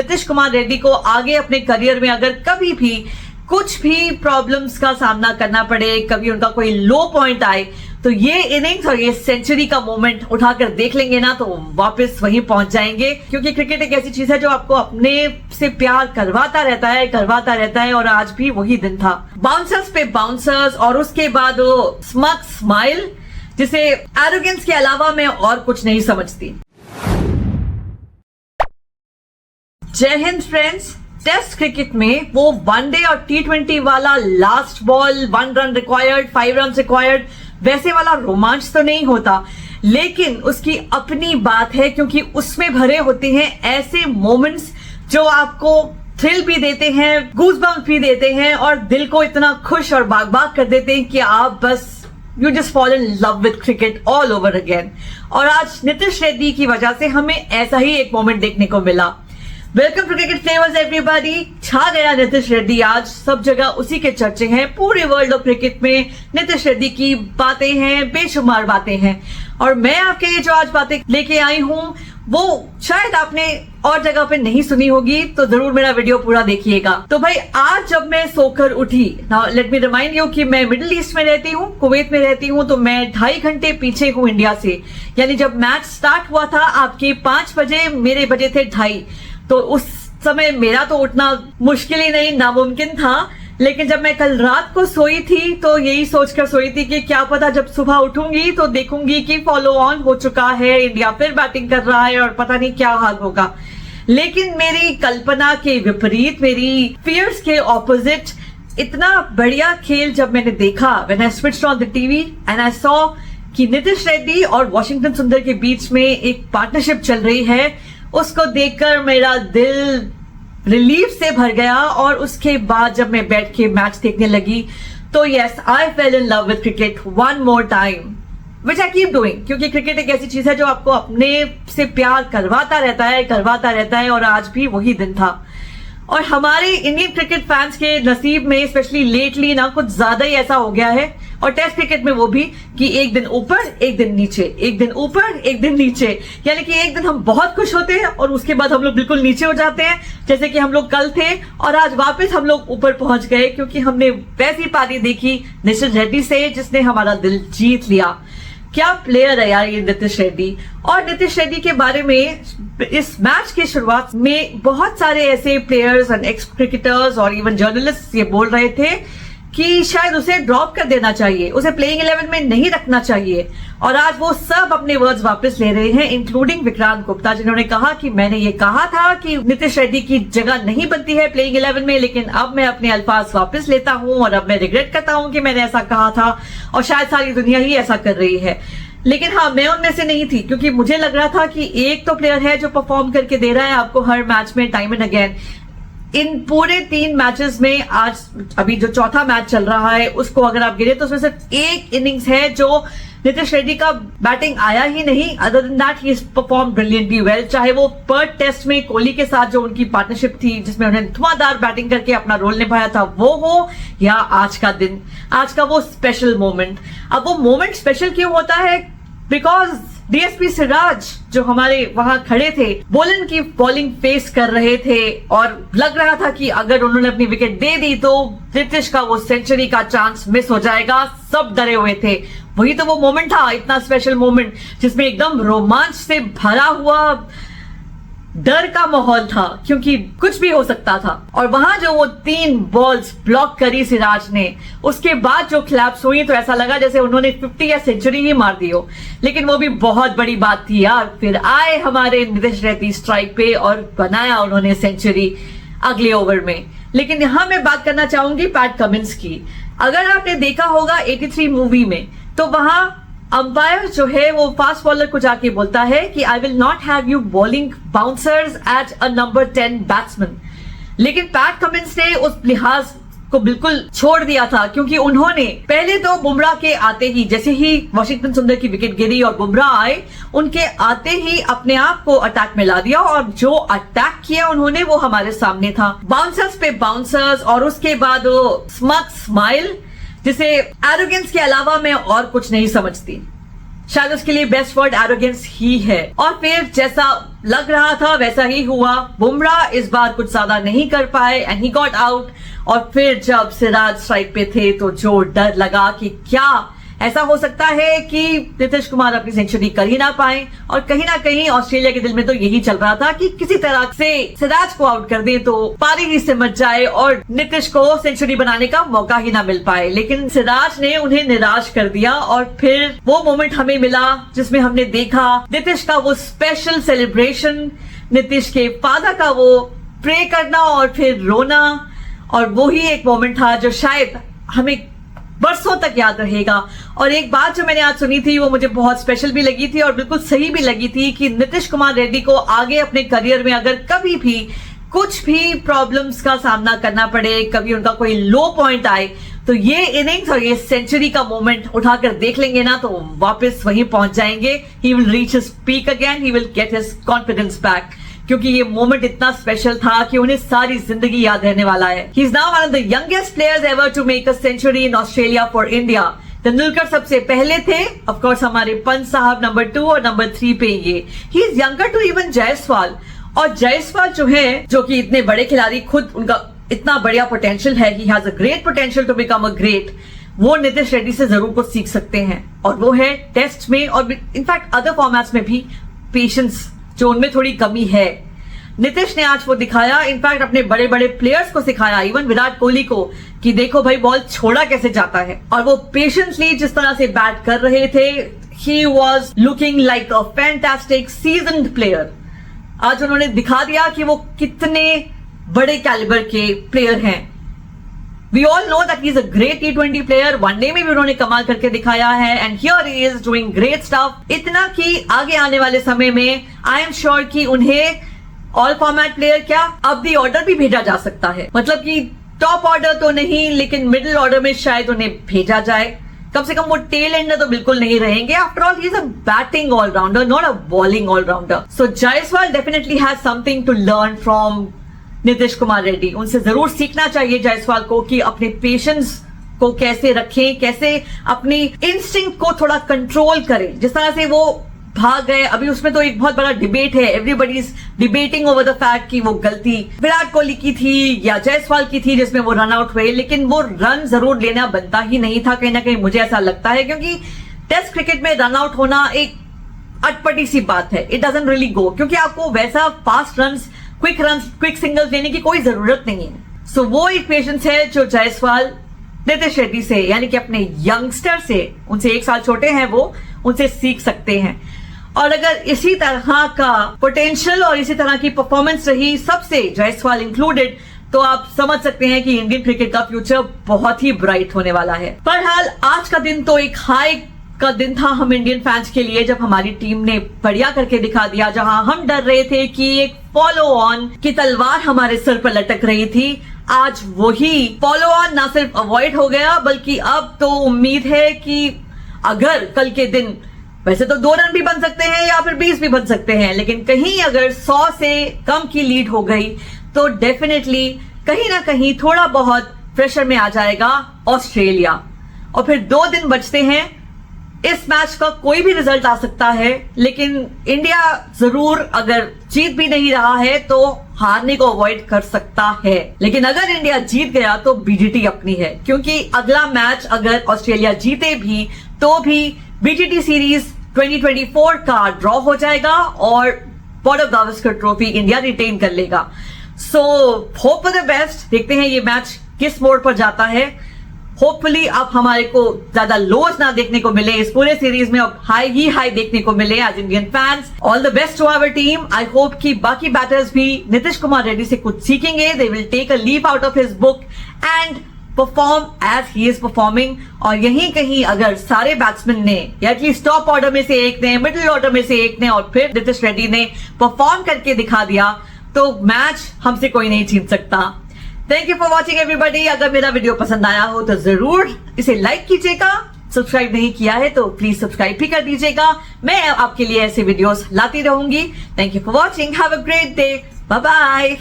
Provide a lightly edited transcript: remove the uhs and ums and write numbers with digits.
नीतीश कुमार रेड्डी को आगे अपने करियर में अगर कभी भी कुछ भी प्रॉब्लम्स का सामना करना पड़े, कभी उनका कोई लो पॉइंट आए, तो ये इनिंग्स और ये सेंचुरी का मोमेंट उठाकर देख लेंगे ना तो वापस वहीं पहुंच जाएंगे। क्योंकि क्रिकेट एक ऐसी चीज है जो आपको अपने से प्यार करवाता रहता है और आज भी वही दिन था। बाउंसर्स पे बाउंसर्स और उसके बाद वो स्मग स्माइल जिसे एरोगेंस के अलावा मैं और कुछ नहीं समझती। जय हिंद फ्रेंड्स। टेस्ट क्रिकेट में वो वनडे और T20 वाला last ball 1 run required 5 run required वैसे वाला रोमांच तो नहीं होता, लेकिन उसकी अपनी बात है क्योंकि उसमें भरे होते हैं ऐसे मोमेंट्स जो आपको थ्रिल भी देते हैं, गूज़बम्प्स भी देते हैं और दिल को इतना खुश और बाग बाग कर देते हैं कि आप बस you just fall in love with cricket all over again. और आज नीतीश रेड्डी की वजह से हमें ऐसा ही एक मोमेंट देखने को मिला। Welcome to cricket flavours everybody. छा गया नीतीश रेड्डी, आज सब जगह उसी के चर्चे हैं। पूरे वर्ल्ड ऑफ क्रिकेट में नीतीश रेड्डी की बातें हैं, बेशुमार बातें हैं। और मैं आपके लिए जो आज बातें लेके आई हूं वो शायद आपने और जगह पे नहीं सुनी होगी, तो जरूर मेरा वीडियो पूरा देखिएगा। तो भाई आज जब मैं सोकर उठी, now let me remind you कि मैं मिडिल ईस्ट में रहती हूँ, कुवैत में रहती हूँ, तो मैं 2.5 घंटे पीछे हूँ इंडिया से। यानी जब मैच स्टार्ट हुआ था आपके 5 बजे, मेरे बजे थे 2:30, तो उस समय मेरा तो उठना मुश्किल ही नहीं, नामुमकिन था। लेकिन जब मैं कल रात को सोई थी तो यही सोचकर सोई थी कि क्या पता जब सुबह उठूंगी तो देखूंगी कि फॉलो ऑन हो चुका है, इंडिया फिर बैटिंग कर रहा है और पता नहीं क्या हाल होगा। लेकिन मेरी कल्पना के विपरीत, मेरी फियर्स के ऑपोजिट, इतना बढ़िया खेल जब मैंने देखा, when I switched on the TV and I saw कि नीतीश रेड्डी और वॉशिंगटन सुंदर के बीच में एक पार्टनरशिप चल रही है, उसको देखकर मेरा दिल रिलीफ से भर गया। और उसके बाद जब मैं बैठ के मैच देखने लगी तो yes, I fail in love with cricket one more time, which I keep doing. क्योंकि क्रिकेट एक ऐसी चीज है जो आपको अपने से प्यार करवाता रहता है और आज भी वही दिन था। और हमारे इंडियन क्रिकेट फैंस के नसीब में स्पेशली लेटली ना कुछ ज्यादा ही ऐसा हो गया है, और टेस्ट क्रिकेट में वो भी कि एक दिन ऊपर एक दिन नीचे, एक दिन ऊपर एक दिन नीचे। यानी कि एक दिन हम बहुत खुश होते हैं और उसके बाद हम लोग बिल्कुल नीचे हो जाते हैं, जैसे कि हम लोग कल थे। और आज वापस हम लोग ऊपर पहुंच गए क्योंकि हमने वैसी पारी देखी नीतीश रेड्डी से जिसने हमारा दिल जीत लिया। क्या प्लेयर है यार ये नीतीश रेड्डी। और नीतीश रेड्डी के बारे में इस मैच की शुरुआत में बहुत सारे ऐसे प्लेयर्स एंड एक्स क्रिकेटर्स और इवन जर्नलिस्ट ये बोल रहे थे कि शायद उसे ड्रॉप कर देना चाहिए, उसे प्लेइंग 11 में नहीं रखना चाहिए। और आज वो सब अपने वर्ड्स वापस ले रहे हैं, इंक्लूडिंग विक्रांत गुप्ता, जिन्होंने कहा कि मैंने ये कहा था कि नीतीश रेड्डी की जगह नहीं बनती है प्लेइंग 11 में, लेकिन अब मैं अपने अल्फाज वापस लेता हूं और अब मैं रिग्रेट करता हूं कि मैंने ऐसा कहा था। और शायद सारी दुनिया ही ऐसा कर रही है। लेकिन हाँ, मैं उनमें से नहीं थी क्योंकि मुझे लग रहा था कि एक तो प्लेयर है जो परफॉर्म करके दे रहा है आपको हर मैच में टाइम एंड अगेन। इन पूरे 3 मैचेस में आज अभी जो चौथा मैच चल रहा है उसको अगर आप गिरे तो उसमें सिर्फ एक इनिंग्स है जो नीतीश रेड्डी का बैटिंग आया ही नहीं। Other than that he perform brilliantly well. चाहे वो पर्थ टेस्ट में कोहली के साथ जो उनकी पार्टनरशिप थी जिसमें उन्होंने धुआंधार बैटिंग करके अपना रोल निभाया था वो हो, या आज का दिन, आज का वो स्पेशल मोमेंट। अब वो मोमेंट स्पेशल क्यों होता है? बिकॉज डीएसपी सिराज जो हमारे वहां खड़े थे, बोलन की बॉलिंग फेस कर रहे थे और लग रहा था कि अगर उन्होंने अपनी विकेट दे दी तो नीतीश का वो सेंचुरी का चांस मिस हो जाएगा। सब डरे हुए थे। वही तो वो मोमेंट था, इतना स्पेशल मोमेंट जिसमें एकदम रोमांच से भरा हुआ डर का माहौल था क्योंकि कुछ भी हो सकता था। और वहां जो वो 3 बॉल्स ब्लॉक करी सिराज ने, उसके बाद जो क्लैप्स हुई तो ऐसा लगा जैसे उन्होंने 50 या सेंचुरी ही मार दी हो। लेकिन वो भी बहुत बड़ी बात थी यार। फिर आए हमारे नीतीश रेड्डी स्ट्राइक पे और बनाया उन्होंने सेंचुरी अगले ओवर में। लेकिन यहां मैं बात करना चाहूंगी पैट कमिंस की। अगर आपने देखा होगा 83 मूवी में, तो वहां अंपायर जो है वो फास्ट बॉलर को जाके बोलता है कि I will not have you bowling bouncers at a number 10 batsman. लेकिन पैट कमिंस ने उस लिहाज को बिल्कुल छोड़ दिया था क्योंकि उन्होंने पहले तो बुमराह के आते ही, जैसे ही वॉशिंगटन सुंदर की विकेट गिरी और बुमराह आए, उनके आते ही अपने आप को अटैक में ला दिया और जो अटैक किया उन्होंने वो हमारे सामने था। बाउंसर्स पे बाउंसर्स और उसके बाद वो स्मग स्माइल जिसे एरोगेंस के अलावा मैं और कुछ नहीं समझती। शायद उसके लिए बेस्ट वर्ड एरोगेंस ही है। और फिर जैसा लग रहा था वैसा ही हुआ। बुमराह इस बार कुछ ज्यादा नहीं कर पाए एंड ही गॉट आउट। और फिर जब सिराज स्ट्राइक पे थे तो जो डर लगा कि क्या ऐसा हो सकता है कि नीतीश कुमार अपनी सेंचुरी कर ही ना पाए। और कहीं ना कहीं ऑस्ट्रेलिया के दिल में तो यही चल रहा था कि किसी तरह से सिराज को आउट कर दे तो पारी ही सिमट जाए और नीतीश को सेंचुरी बनाने का मौका ही ना मिल पाए। लेकिन सिराज ने उन्हें निराश कर दिया और फिर वो मोमेंट हमें मिला जिसमें हमने देखा नीतीश का वो स्पेशल सेलिब्रेशन, नीतीश के फादर का वो प्रे करना और फिर रोना। और वो ही एक मोमेंट था जो शायद हमें बरसों तक याद रहेगा। और एक बात जो मैंने आज सुनी थी वो मुझे बहुत स्पेशल भी लगी थी और बिल्कुल सही भी लगी थी कि नीतीश कुमार रेड्डी को आगे अपने करियर में अगर कभी भी कुछ भी प्रॉब्लम्स का सामना करना पड़े, कभी उनका कोई लो पॉइंट आए, तो ये इनिंग्स और ये सेंचुरी का मोमेंट उठाकर देख लेंगे ना तो वापस वहीं पहुंच जाएंगे। He will reach his peak again, he will get his confidence back, क्योंकि ये मोमेंट इतना स्पेशल था कि उन्हें सारी जिंदगी याद रहने वाला है। He is now one of the youngest players ever to make a century in Australia for India. Tendulkar सबसे पहले थे, ऑफ कोर्स हमारे पंत साहब नंबर 2 और नंबर 3 पे ये। He is younger to even Jaiswal. और जायसवाल जो है, जो कि इतने बड़े खिलाड़ी, खुद उनका इतना बढ़िया पोटेंशियल है, he has a great potential to become a great, वो नीतीश रेड्डी से जरूर कुछ सीख सकते हैं। और वो है टेस्ट में और इनफैक्ट अदर फॉर्मेट्स में भी पेशेंस, जो उनमें थोड़ी कमी है। नीतीश ने आज वो दिखाया, इनफैक्ट अपने बड़े बड़े प्लेयर्स को सिखाया, इवन विराट कोहली को, कि देखो भाई बॉल छोड़ा कैसे जाता है। और वो पेशेंसली जिस तरह से बैट कर रहे थे, he was looking like a fantastic seasoned player. आज उन्होंने दिखा दिया कि वो कितने बड़े कैलिबर के प्लेयर हैं। We all know that he is a great T20 player. One day में भी उन्होंने कमाल करके दिखाया है and here he is doing great stuff. इतना कि आगे आने वाले समय में आई एम श्योर कि उन्हें ऑल फॉर्मेट प्लेयर क्या, अब दी ऑर्डर भी भेजा जा सकता है। मतलब कि टॉप ऑर्डर तो नहीं, लेकिन मिडिल ऑर्डर में शायद उन्हें भेजा जाए। कम से कम वो टेल एंडर तो बिल्कुल नहीं रहेंगे। After all he is a batting allrounder, not a bowling allrounder. So Jaiswal definitely has something to learn from Nitish Kumar Reddy. उनसे जरूर सीखना चाहिए जायसवाल को कि अपने पेशेंस को कैसे रखें, कैसे अपनी इंस्टिंक्ट को थोड़ा कंट्रोल करें। जिस तरह से वो भाग गए, अभी उसमें तो एक बहुत बड़ा डिबेट है, everybody is debating over the fact कि वो गलती विराट कोहली की थी या जायसवाल की थी जिसमें वो रन आउट हुए, लेकिन वो रन जरूर लेना बनता ही नहीं था, कहीं ना कहीं मुझे ऐसा लगता है। क्योंकि टेस्ट क्रिकेट में रन आउट होना एक अटपटी सी बात है, इट डजंट रियली गो, क्योंकि आपको वैसा फास्ट रन, क्विक सिंगल्स लेने की कोई जरूरत नहीं है। सो वो एक पेशेंस है जो जायसवाल नीतीश रेड्डी से, यानी कि अपने यंगस्टर से, उनसे 1 साल छोटे हैं वो, उनसे सीख सकते हैं। और अगर इसी तरह का पोटेंशियल और इसी तरह की परफॉर्मेंस रही सबसे, जायसवाल इंक्लूडेड, तो आप समझ सकते हैं कि इंडियन क्रिकेट का फ्यूचर बहुत ही ब्राइट होने वाला है। बहरहाल आज का दिन तो एक हाई का दिन था हम इंडियन फैंस के लिए, जब हमारी टीम ने बढ़िया करके दिखा दिया। जहां हम डर रहे थे कि एक फॉलो ऑन की तलवार हमारे सर पर लटक रही थी, आज वही फॉलो ऑन ना सिर्फ अवॉइड हो गया, बल्कि अब तो उम्मीद है कि अगर कल के दिन, वैसे तो 2 रन भी बन सकते हैं या फिर 20 भी बन सकते हैं, लेकिन कहीं अगर 100 से कम की लीड हो गई तो डेफिनेटली कहीं ना कहीं थोड़ा बहुत प्रेशर में आ जाएगा ऑस्ट्रेलिया। और फिर 2 दिन बचते हैं, इस मैच का कोई भी रिजल्ट आ सकता है, लेकिन इंडिया जरूर अगर जीत भी नहीं रहा है तो हारने को अवॉइड कर सकता है। लेकिन अगर इंडिया जीत गया तो बीजीटी अपनी है, क्योंकि अगला मैच अगर ऑस्ट्रेलिया जीते भी तो भी बीजीटी सीरीज 2024 का ड्रॉ हो जाएगा और Border Gavaskar Trophy India retain कर लेगा। So hope for the best. देखते हैं ये मैच किस मोड़ पर जाता है। होपफुली अब हमारे को ज्यादा लोज ना देखने को मिले इस पूरे सीरीज में, अब हाई ही हाई देखने को मिले as Indian fans. All the best to our team. I hope कि बाकी बैटर्स भी नीतीश कुमार रेड्डी से कुछ सीखेंगे। They will take a leaf out of his book and perform as he is performing. और यहीं कहीं अगर सारे बैट्समैन ने, या एटलीस्ट टॉप ऑर्डर में से एक ने, मिडिल ऑर्डर में से एक ने और फिर नीतीश रेड्डी ने परफॉर्म करके दिखा दिया, तो मैच हमसे कोई नहीं जीत सकता। Thank you for watching everybody. अगर मेरा वीडियो पसंद आया हो तो जरूर इसे लाइक कीजिएगा। सब्सक्राइब नहीं किया है तो प्लीज सब्सक्राइब भी कर दीजिएगा। मैं आपके लिए ऐसे वीडियोस लाती रहूंगी। Thank you for watching. Have a great day. Bye bye.